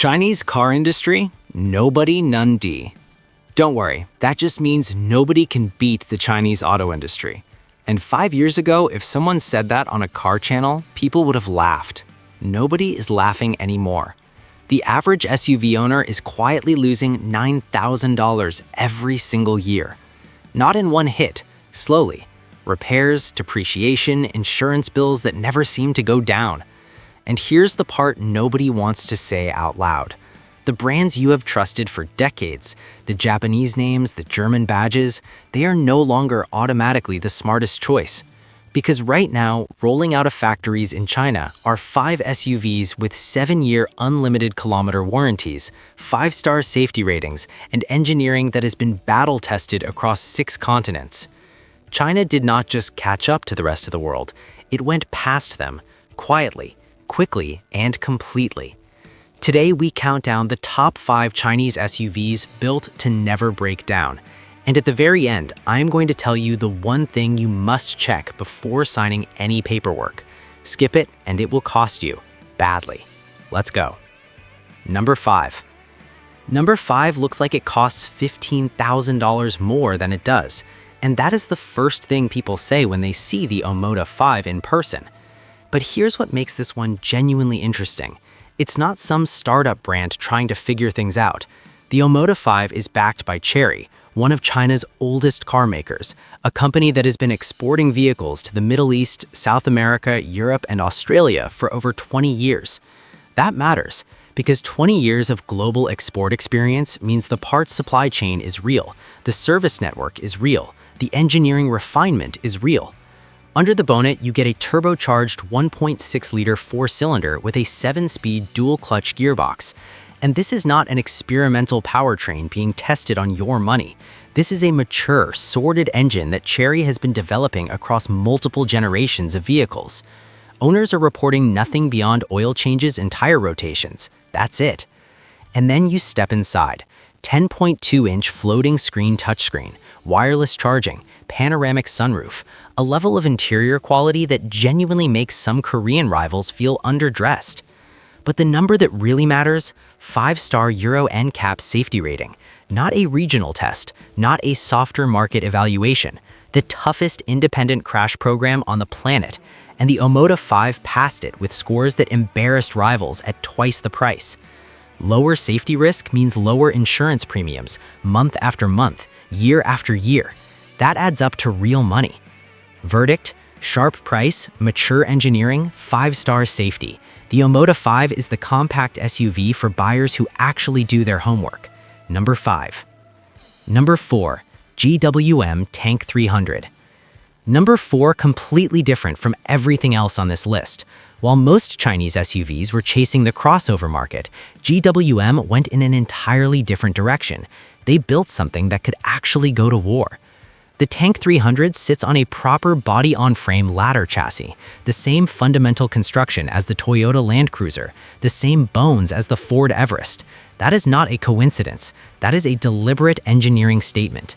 Chinese car industry? Nobody, none D. Don't worry, that just means nobody can beat the Chinese auto industry. And 5 years ago, if someone said that on a car channel, people would have laughed. Nobody is laughing anymore. The average SUV owner is quietly losing $9,000 every single year. Not in one hit, slowly. Repairs, depreciation, insurance bills that never seem to go down. And here's the part nobody wants to say out loud. The brands you have trusted for decades, the Japanese names, the German badges, they are no longer automatically the smartest choice. Because right now, rolling out of factories in China are 5 SUVs with 7-year unlimited kilometer warranties, 5-star safety ratings, and engineering that has been battle-tested across 6 continents. China did not just catch up to the rest of the world, it went past them, quietly, quickly, and completely. Today, we count down the top 5 Chinese SUVs built to never break down. And at the very end, I'm going to tell you the one thing you must check before signing any paperwork. Skip it, and it will cost you badly. Let's go. Number 5. Number 5 looks like it costs $15,000 more than it does. And that is the first thing people say when they see the Omoda 5 in person. But here's what makes this one genuinely interesting. It's not some startup brand trying to figure things out. The Omoda 5 is backed by Chery, one of China's oldest car makers, a company that has been exporting vehicles to the Middle East, South America, Europe, and Australia for over 20 years. That matters, because 20 years of global export experience means the parts supply chain is real, the service network is real, the engineering refinement is real. Under the bonnet, you get a turbocharged 1.6-liter 4-cylinder with a 7-speed dual-clutch gearbox. And this is not an experimental powertrain being tested on your money. This is a mature, sorted engine that Chery has been developing across multiple generations of vehicles. Owners are reporting nothing beyond oil changes and tire rotations. That's it. And then you step inside. 10.2-inch floating screen touchscreen, wireless charging, panoramic sunroof, a level of interior quality that genuinely makes some Korean rivals feel underdressed. But the number that really matters, 5-star Euro NCAP safety rating, not a regional test, not a softer market evaluation, the toughest independent crash program on the planet, and the Omoda 5 passed it with scores that embarrassed rivals at twice the price. Lower safety risk means lower insurance premiums, month after month, year after year. That adds up to real money. Verdict: sharp price, mature engineering, 5-star safety. The Omoda 5 is the compact SUV for buyers who actually do their homework. Number 5. Number 4. GWM Tang 300. Number 4, completely different from everything else on this list. While most Chinese SUVs were chasing the crossover market, GWM went in an entirely different direction. They built something that could actually go to war. The Tang 300 sits on a proper body-on-frame ladder chassis, the same fundamental construction as the Toyota Land Cruiser, the same bones as the Ford Everest. That is not a coincidence. That is a deliberate engineering statement.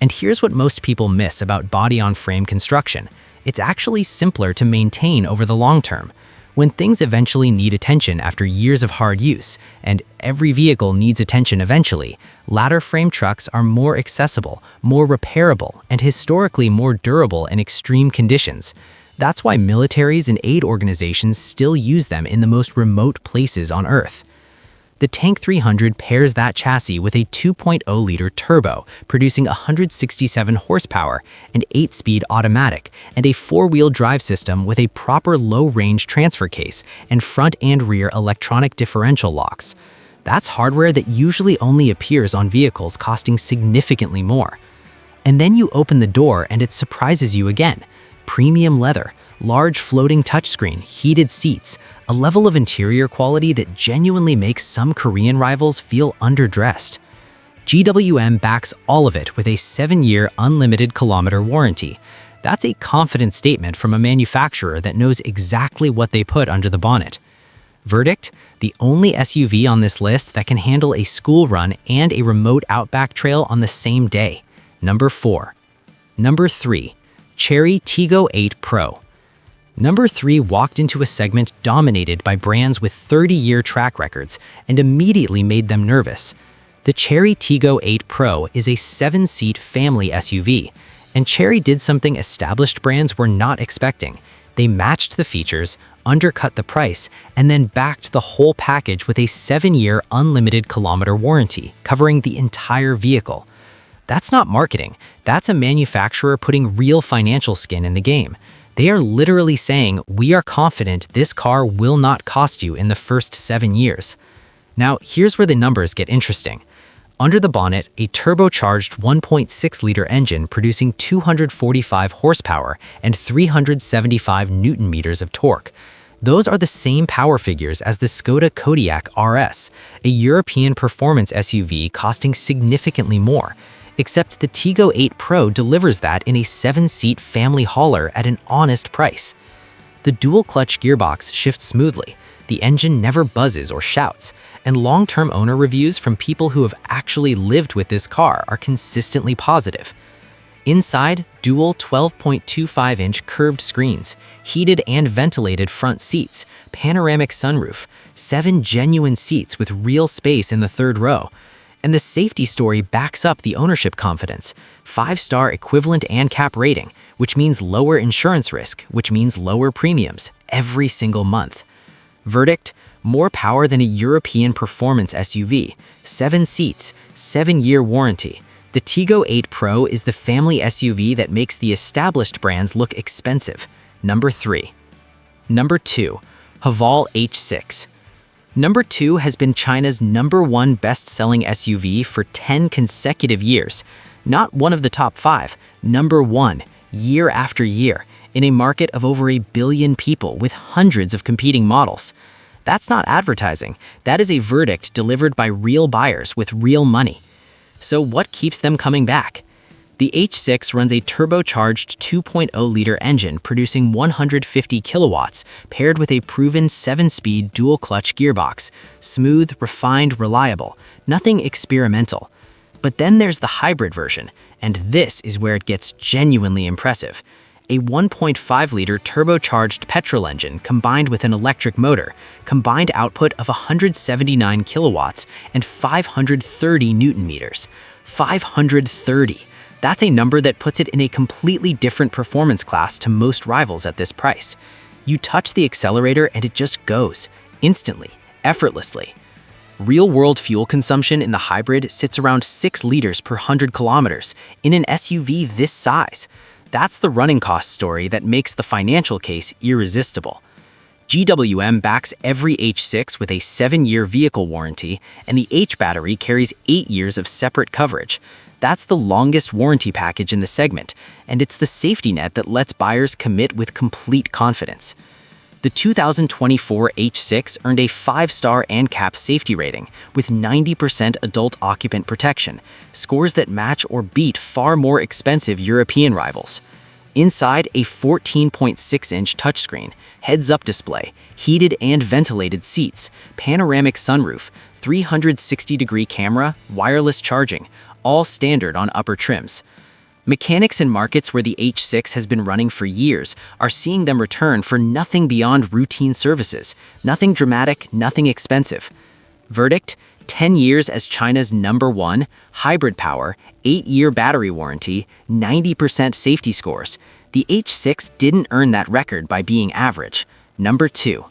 And here's what most people miss about body-on-frame construction. It's actually simpler to maintain over the long term. When things eventually need attention after years of hard use, and every vehicle needs attention eventually, ladder frame trucks are more accessible, more repairable, and historically more durable in extreme conditions. That's why militaries and aid organizations still use them in the most remote places on Earth. The Tang 300 pairs that chassis with a 2.0-liter turbo, producing 167 horsepower, an 8-speed automatic, and a 4-wheel drive system with a proper low-range transfer case and front and rear electronic differential locks. That's hardware that usually only appears on vehicles costing significantly more. And then you open the door and it surprises you again. Premium leather, large floating touchscreen, heated seats, a level of interior quality that genuinely makes some Korean rivals feel underdressed. GWM backs all of it with a 7-year unlimited kilometer warranty. That's a confident statement from a manufacturer that knows exactly what they put under the bonnet. Verdict: the only SUV on this list that can handle a school run and a remote outback trail on the same day. Number 4. Number 3. Chery Tiggo 8 Pro. Number 3 walked into a segment dominated by brands with 30-year track records and immediately made them nervous. The Chery Tiggo 8 Pro is a 7-seat family SUV, and Chery did something established brands were not expecting. They matched the features, undercut the price, and then backed the whole package with a 7-year unlimited kilometer warranty, covering the entire vehicle. That's not marketing. That's a manufacturer putting real financial skin in the game. They are literally saying, we are confident this car will not cost you in the first 7 years. Now, here's where the numbers get interesting. Under the bonnet, a turbocharged 1.6-liter engine producing 245 horsepower and 375 newton-meters of torque. Those are the same power figures as the Skoda Kodiaq RS, a European performance SUV costing significantly more. Except the Tiggo 8 Pro delivers that in a 7-seat family hauler at an honest price. The dual-clutch gearbox shifts smoothly, the engine never buzzes or shouts, and long-term owner reviews from people who have actually lived with this car are consistently positive. Inside, dual 12.25-inch curved screens, heated and ventilated front seats, panoramic sunroof, 7 genuine seats with real space in the third row. And the safety story backs up the ownership confidence. 5-star equivalent ANCAP rating, which means lower insurance risk, which means lower premiums every single month. Verdict: more power than a European performance SUV, 7 seats, 7-year warranty. The Tiggo 8 Pro is the family SUV that makes the established brands look expensive. Number 3. Number 2. Haval H6. Number 2 has been China's #1 best-selling SUV for 10 consecutive years. Not one of the top 5, number 1, year after year, in a market of over 1 billion people with hundreds of competing models. That's not advertising. That is a verdict delivered by real buyers with real money. So what keeps them coming back? The H6 runs a turbocharged 2.0-liter engine producing 150 kilowatts, paired with a proven 7-speed dual-clutch gearbox. Smooth, refined, reliable. Nothing experimental. But then there's the hybrid version, and this is where it gets genuinely impressive. A 1.5-liter turbocharged petrol engine combined with an electric motor, combined output of 179 kilowatts and 530 newton-meters. 530! That's a number that puts it in a completely different performance class to most rivals at this price. You touch the accelerator and it just goes, instantly, effortlessly. Real-world fuel consumption in the hybrid sits around 6 liters per 100 kilometers in an SUV this size. That's the running cost story that makes the financial case irresistible. GWM backs every H6 with a 7-year vehicle warranty, and the H battery carries 8 years of separate coverage. That's the longest warranty package in the segment, and it's the safety net that lets buyers commit with complete confidence. The 2024 H6 earned a 5-star ANCAP safety rating with 90% adult occupant protection, scores that match or beat far more expensive European rivals. Inside, a 14.6-inch touchscreen, heads-up display, heated and ventilated seats, panoramic sunroof, 360-degree camera, wireless charging, all standard on upper trims. Mechanics in markets where the H6 has been running for years are seeing them return for nothing beyond routine services, nothing dramatic, nothing expensive. Verdict: 10 years as China's #1, hybrid power, 8-year battery warranty, 90% safety scores. The H6 didn't earn that record by being average. Number 2.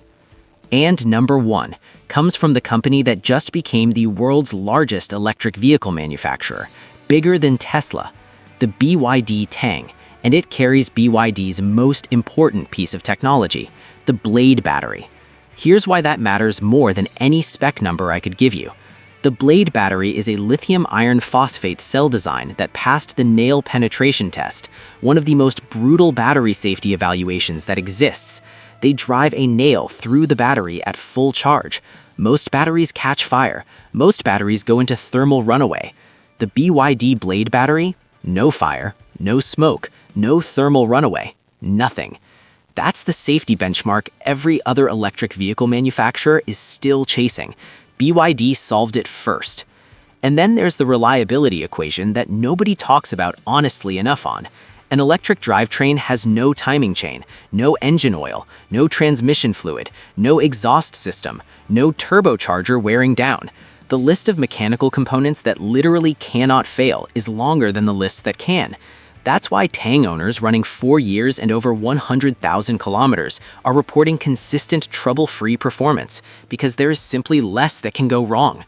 And number 1 comes from the company that just became the world's largest electric vehicle manufacturer, bigger than Tesla, the BYD Tang, and it carries BYD's most important piece of technology, the Blade battery. Here's why that matters more than any spec number I could give you. The Blade battery is a lithium iron phosphate cell design that passed the nail penetration test, one of the most brutal battery safety evaluations that exists. They drive a nail through the battery at full charge. Most batteries catch fire. Most batteries go into thermal runaway. The BYD Blade battery? No fire, no smoke, no thermal runaway, nothing. That's the safety benchmark every other electric vehicle manufacturer is still chasing. BYD solved it first. And then there's the reliability equation that nobody talks about honestly enough on. An electric drivetrain has no timing chain, no engine oil, no transmission fluid, no exhaust system, no turbocharger wearing down. The list of mechanical components that literally cannot fail is longer than the list that can. That's why Tang owners running 4 years and over 100,000 kilometers are reporting consistent trouble-free performance, because there is simply less that can go wrong.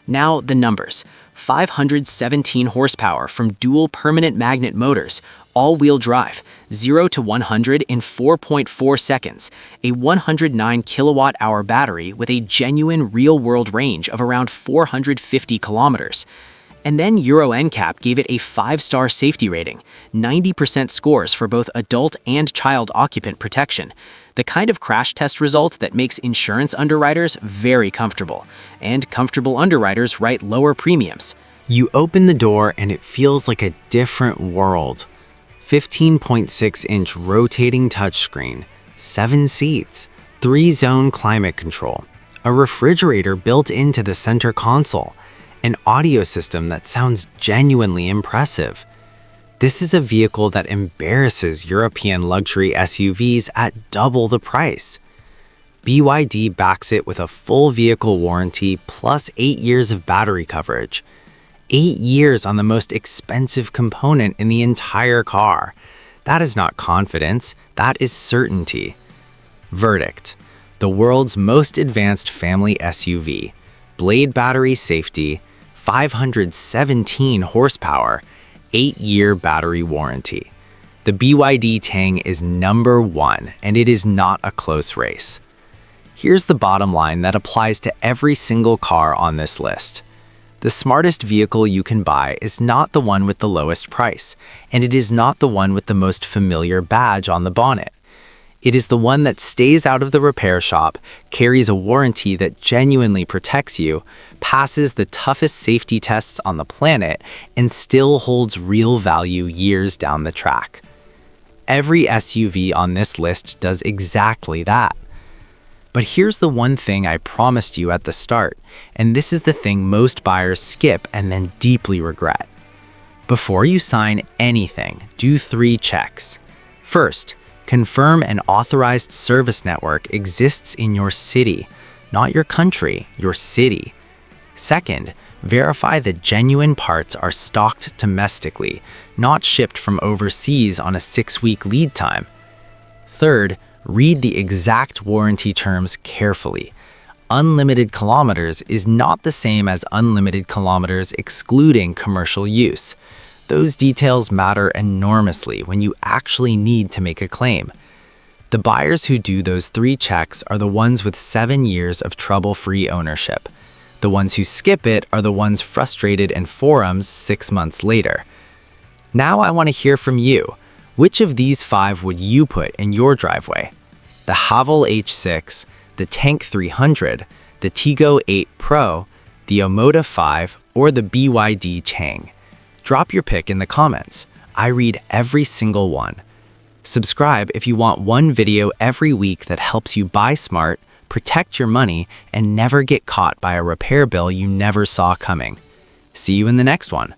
Now, the numbers. 517 horsepower from dual permanent magnet motors, all-wheel drive, 0 to 100 in 4.4 seconds, a 109 kilowatt-hour battery with a genuine real-world range of around 450 kilometers. And then Euro NCAP gave it a 5-star safety rating, 90% scores for both adult and child occupant protection, the kind of crash test result that makes insurance underwriters very comfortable, and comfortable underwriters write lower premiums. You open the door and it feels like a different world. 15.6-inch rotating touchscreen, 7 seats, 3-zone climate control, a refrigerator built into the center console, an audio system that sounds genuinely impressive. This is a vehicle that embarrasses European luxury SUVs at double the price. BYD backs it with a full vehicle warranty plus 8 years of battery coverage. 8 years on the most expensive component in the entire car. That is not confidence, that is certainty. Verdict: the world's most advanced family SUV. Blade battery safety, 517 horsepower, 8-year battery warranty. The BYD Tang is number 1, and it is not a close race. Here's the bottom line that applies to every single car on this list. The smartest vehicle you can buy is not the one with the lowest price, and it is not the one with the most familiar badge on the bonnet. It is the one that stays out of the repair shop, carries a warranty that genuinely protects you, passes the toughest safety tests on the planet, and still holds real value years down the track. Every SUV on this list does exactly that. But here's the one thing I promised you at the start, and this is the thing most buyers skip and then deeply regret. Before you sign anything, do 3 checks. First, confirm an authorized service network exists in your city, not your country, your city. Second, verify that genuine parts are stocked domestically, not shipped from overseas on a 6-week lead time. Third, read the exact warranty terms carefully. Unlimited kilometers is not the same as unlimited kilometers excluding commercial use. Those details matter enormously when you actually need to make a claim. The buyers who do those 3 checks are the ones with 7 years of trouble-free ownership. The ones who skip it are the ones frustrated in forums 6 months later. Now I want to hear from you. Which of these 5 would you put in your driveway? The Haval H6, the Tank 300, the Tiggo 8 Pro, the Omoda 5, or the BYD Tang? Drop your pick in the comments. I read every single one. Subscribe if you want one video every week that helps you buy smart, protect your money, and never get caught by a repair bill you never saw coming. See you in the next one.